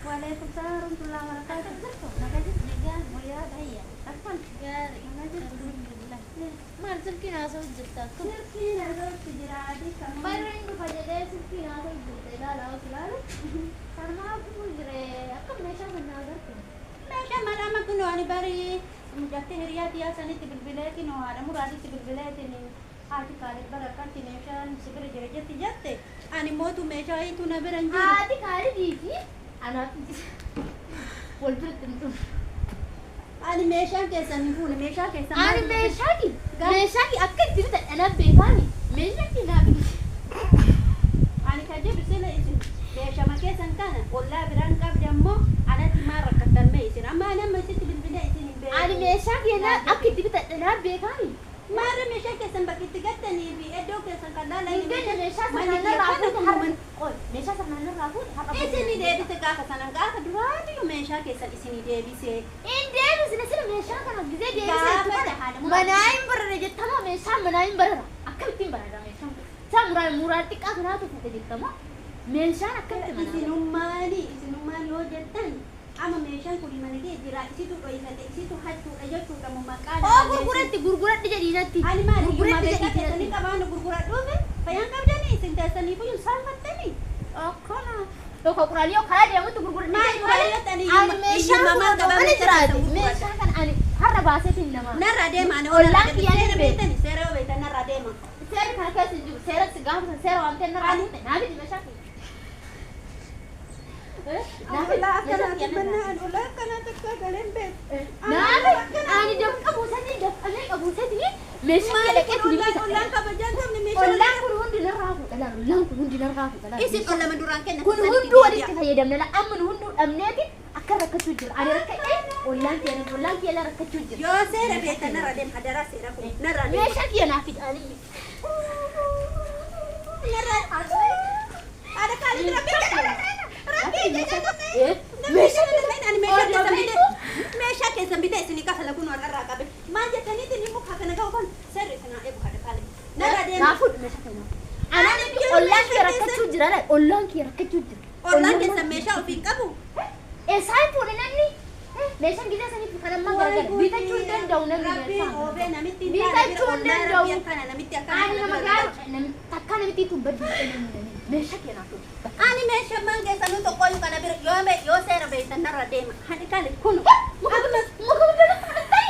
Waalaikumsalam warahmatullahi wabarakatuh. Nakajit negan moya daya. Takkan gari alhamdulillah. Mal sirki na so jitta. Sirki na so tijradi kam. Bayran ko fajade sirki na so jitta dala usulal. Sarma ko jire akam mesha banna garte. Mesha malama kuno ani bari mujatte heriyati asani tibilbilati no ara muradi tibilbilati ni आदि काले बरका तिनेशन सिकर जरे जते आणि मो तू मेचा ही तू न बेरंजी आदि काले दीदी अना बोलतो तू आणि मेशा कैसा मी बोल मेशा कैसा आणि मेशा की अक्के तिने तर अना बेफानी मेशा की ना आणि काजे बिसेला इसे मेशा मा कैसा काना ओला बिरान का जम्मो अना तिमार रकतन में इसे ना माने मसे तिबिन बिना इसे नि आणि मेशा की ना अक्के तिने तर अना बेफानी मारे मेशा कैसन बकित गतनी भी एडो कैसन कदा लई मेशा सनाना राहू हरमन ओय मेशा सनाना राहू ऐसे नहीं दे भी का सनाना का दुरानी मेशा कैसन इसी नहीं दे भी से इन दे भी से सिर्फ मेशा का गिजे दे से मनाइम बर रे जत्थमा मेशा मनाइम बर अक्कतिम बर मेशा सामुरा मुराती का घरा तो फते जत्थमा मेशा अक्कतिम इसी नुमानी हो जत्तन ama meeshaan kun manage jira isitu qoyisate isitu hattu ajatu kamu makada gurguratti jadinatti ani maali gurguratti jadinatti qabana gurguradhu be fayan qabdani isintasani bu salfattani akkana to quraliyo khala deemutu gurguratti maali quraliyo tani ani meeshaan mama qabana jiraate meeshaan kan ani harra baasetin nama narra deema ani olla kiyani beetani seera beetani narra deema seera kana keessa jiru seera sigaafa seera wamte narra deema naabi meeshaan لا أكنا تبنى ولا أكنا تكادلين بيت. نعم أنا جب أبو سدي جب أنا أبو سدي مش مالك ولا كبجان هم مش ولا كلهم دينار رافو لا كلهم دينار رافو لا إيش ولا من دوران كنا كلهم دور إستفاية دمنا لا أمن هم دور أمنيتي أكره كتوجر أنا ركعت ولا كيلا ركتوجر يا سير بيت نرى دم حدرا سير نرى ليش أكيد أنا في أنا نرى هذا كلام meesha keessan bita isini ka kala kun warra qabe maal jettani tini muka kana ga kon serre sana e buka kale nara de na fud meesha kana ana ni ollaan ki rakkachuu jira la ollaan ki rakkachuu jira ollaan keessan meesha ofin qabu esaan fuudhanni meeshaan gida sanii kana amma gargar bitachuu danda'u namni rabbiin obe namitti bitachuu danda'u kana namitti akka ani nama gaar takka namitti tubbaddu meesha kana ani meesha mange sanu to koyu kana bir yo sera be tanara dema hadi kale kunu muka tay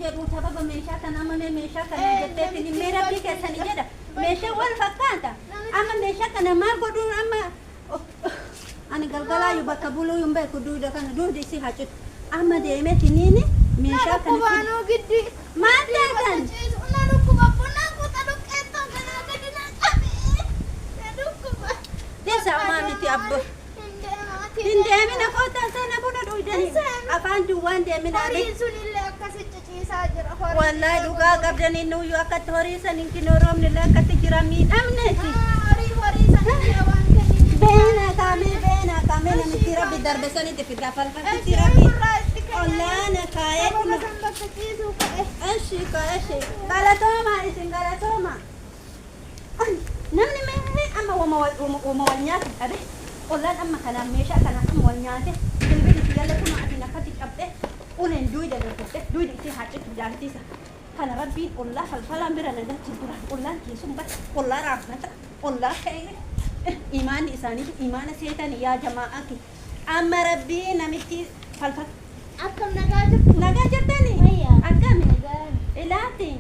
jedhu sababa meeshaa kana amma meeshaa kana jetteetiin mee rabbii keessanii jedha meeshaa wal fakkaata amma meeshaa kana maal godhuun amma ani galgalaa yoo bakka buluu yoo beeku duuda kana duuda isi hacutu amma deemetiniini meeshaa kana kubaanoo giddi maal ta'an una dhukkuba bunaa kuta dhuqqeettoo kanaa gadi na qabee na dhukkuba desa maamiti abbo Deemina kota sana buna dhuydani afaan duwwaan deemina horiin sun illee akkasitti ciisaa jira wallahi dhugaa qabdanii nuyyuu akkatti horii san hin kinooroomne illee akkatti jira miidhamneeti horii san jira waan kennin beena kaamee namitti rabbi darbe sanitti fiddaa falfatti rabbi ollaana kaayee kun san bakka ciisuu ka'e eshi galatooma isin galatooma namni mee amma wama wal nyaatu dhabe ollaan amma kanaan meeshaa kanaan amma wal nyaate bilbili itti gallatuma atiin akkatti qabde uleen duyda dargatte duyda itti haacitu jaalatiisa kana rabbiin ollaa falfalaan bira nagatti dura ollaan keessum bat ollaa raafnata ollaa ka'e imaanni isaaniitu imaana seetan yaa jamaa'aki amma rabbii namitti falfal akkam nagaa jirtani akkami ilaati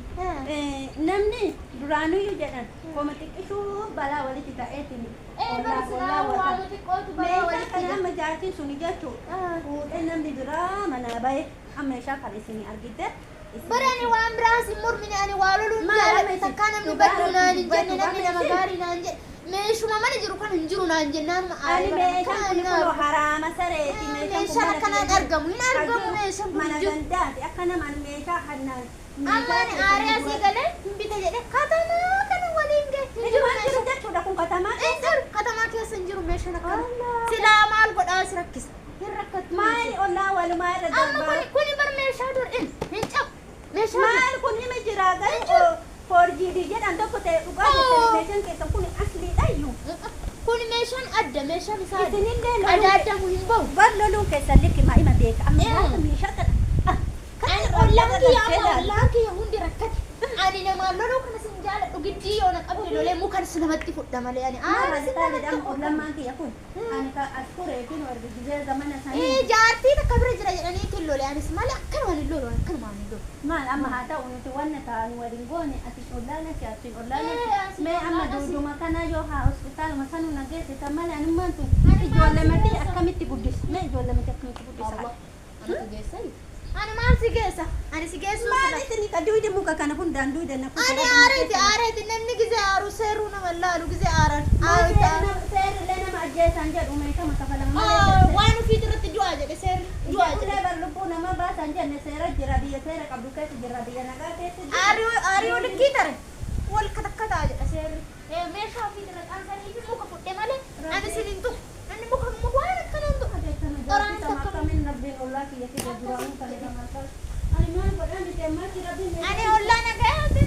namni duraanuyyuu jedhan koma xiqqishuu balaa walitti ta'eetini meeshaa kana amma jaatiin suni jechuu fuudhee namni biraa manaa bahe amma meeshaa kan isinii argite barani waan biraas hin mormine ani waa loluun jaalladhe takkaa namni baddu naan hin jenne namni nama gaarii naan jedhe meeshuma mana jiru kan hin jiru naan jennaan ani meeshaan kun kunoo haraama sareeti meeshaan akkanaan argamu hin argamu meeshaan kun mana gandaati akka namaan meeshaa hannaan ammaan aaree asii galee hin bita jedhe katamaa kana waliin gahe jiru jechuudha kun katamaa keessa hin jiru meeshaan akkana silaa maal godhaa si rakkisa hin rakkatu maali ollaa walumaa irra darbaa kuni bar meeshaa dur hin cabu meeshaa maal kun nima jira garuu forjiidii jedhan tokko ta'e dhugaa jettanii meeshaan keessa kun asliidha iyyuu kun meeshaan adda meeshaan isaa isinillee adaadamu hin bahu bar loluu keessa likki maa ima beeka amma meeshaa kana ollaan kiyya hundi rakkate ani namaan loluu kana sin jaaladhu giddii yoo na qabne lolee mukan si namatti fudha malee ani ollammaan kiyya kun ani ka as kureetiin wargizee zamana sanii jaartiin akka bira jira jedhaniitiin lolee anis malee akkanumaan hin lolu akkanumaan hin lolu maal amma haa ta'u nuti wanna ta'an waliin goone ati ollaana si atiin ollaana mee amma duuduma kana yoo haa hospitaaluma sanuu na geessita malee animmaan tun ijoollematti akkamitti guddisa mee ijoollematti akkamitti guddisa ani maal si geessa ani si geessu maal isin ka duude muka kana hundaan duude na ani aareeti namni gizee aaru seeruu nama laalu gizee aaran seerri nama ajjeesan jedhu meeshama kafalama waan ofiit irratti du'aa jedhe seerri du'aa jedhe bar lubbuu nama baasan jenne seera jira biyya seera qabdu keessa jira biyya nagaa keessa aarii likkii tare wal katakkataa jedha seerri meeshaa ofiit irra qaansanii fi muka fudhe malee ani sinin tuqu ani muka waan akkanaan tuqa qoraan takka rabbiin ollaa kiyya kiyya duraanii kan jedhaman ani maal godhan bite maal rabbiin ani ollaa nagaa hojii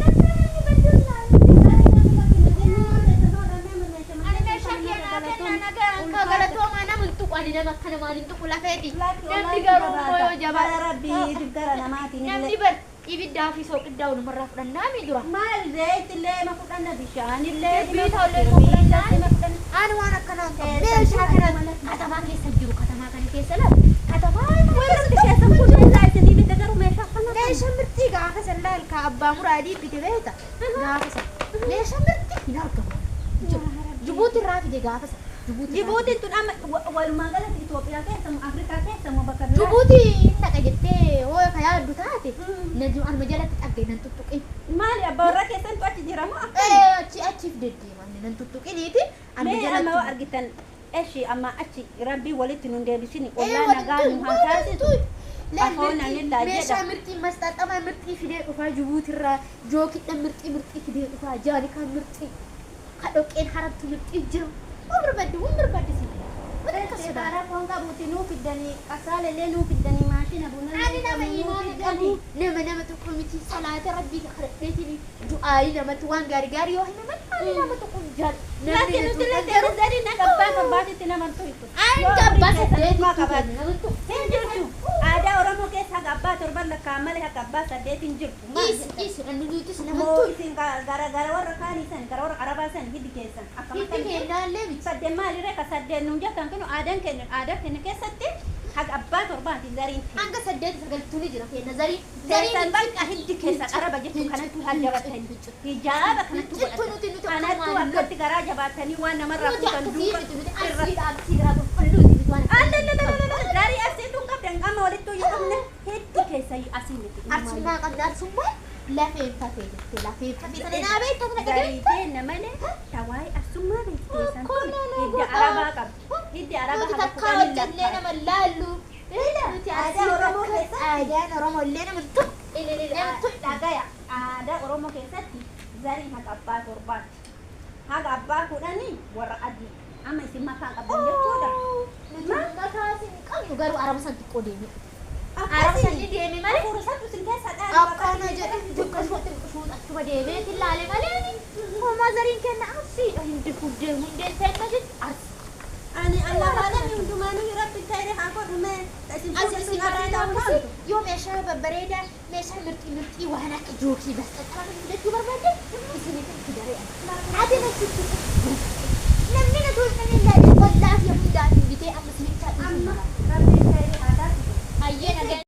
galatoomaa nama hin tuqu ani nama akka namaan hin tuqu lafeeti namni garuu yoo jabaa rabbii diggara namaatiin namni bar ibiddaa fi soqiddaa walumarraa fudhannaa mi dura maal zayitillee ma fudhanna bishaanillee biita ollee fudhannaa ani waan akkanaa meeshaa kana katamaa keessa jiru katamaa kana keessa laala katamaa warri keessa kun isinii bite garuu meeshaa kana meeshaa mirtii gaafa san laalkaa abbaa muraadii bite beeta gaafa san meeshaa mirtii hin argamu Jibuuti irraa fide gaafa san Jibuutiin tun amma walumaa galatti Itoophiyaa keessa moo Afrikaa keessa moo bakka biraa Jibuuti naqa jettee hoo ka yaaddu taate najum arma jalatti dhagge nan tuttuqin maali abbaa warra keessan tu achi jira moo achiif deddeeman nan tuttuqiniiti arma jalatti amma argitan eshi amma achi rabbii walitti nun deebisini ollaa nagaa nu hasaasitu afoona lillaa jedha meeshaa mirtii masxaxamaa mirtii fidee dhufaa Jibuuti irraa jookidha mirtii fidee dhufaa jaalikaan mirtii kadhoqqeen haramtu mirtii jira umberbadde si Sekarang kau nggak butuh nu fidani asal lele nu fidani mashina bunan. Ani nama imam kamu nama tu komiti salat Rabbi kharatini doai nama tuan gari-gari oh nama ani nama tu kunjal. Lagi nu tile terus dari nak kabah itu nama tu itu. Anda bahasa dedi kabah nama tu. Tinju. Ada orang mau kesah kabah turban nak kamal ya kabah sade tinju. Is anu itu nama tu. tu. Sing gara-gara orang kanisan, gara orang Arabasan hidi kesan. Itu kenal le. Sade mali reka sade nunja kan kenu ada kene kesate حق أبات وربات زارين Hanga saddeet sagaltuuni jira keenya zarii. تيسان بنك أهدي كيسا قربة جتو كانت هالجبتني هجابة كانت أنا تو أكلت جراجة باتني وأنا مرة كنت ندوب لا لا لا لا زاري أسيتون قبل أما ولدتو يقمنا هدي كيسا أسيني Arsuma qabna arsuma lafeen fatee jettee lafeen fatee sana naa beektu kana زاري تين ماله تواي أسمع بيتيسان هدي عربة قبل هدي عربة nuti هذا takkaa hojjennee nama laallu. Nuti aadaan Oromoo illee nama tuq. dhagaya aadaa Oromoo keessatti zarii haqa abbaa torbaatti haqa abbaa kudhanii warra adii amma isin makaa qabdan jechuudha. Makaa isin qabnu garuu araba san xiqqoo deeme. Araba sanni deeme malee furuusatu isin keessa Akkana jedhe xiqqoo akkuma deemeeti ilaale malee homaa zariin kenna arsiidha hindi fuddee hundeen ta'e jechuudha arsi. ani Allah malee hundumaanuu rabbi ta'ee haa godhume isin fuudhisuun aadaa ta'u. Yoo meeshaa babbareedaa meeshaa mirxii waan akka jookii basxaxaa fudhachuu barbaadde isiniif itti daree ati nasitti namni na tolchanii illee wallaaf yoo hundaa hin bitee amma isinitti amma rabbi ta'ee aadaa hayyee nagaa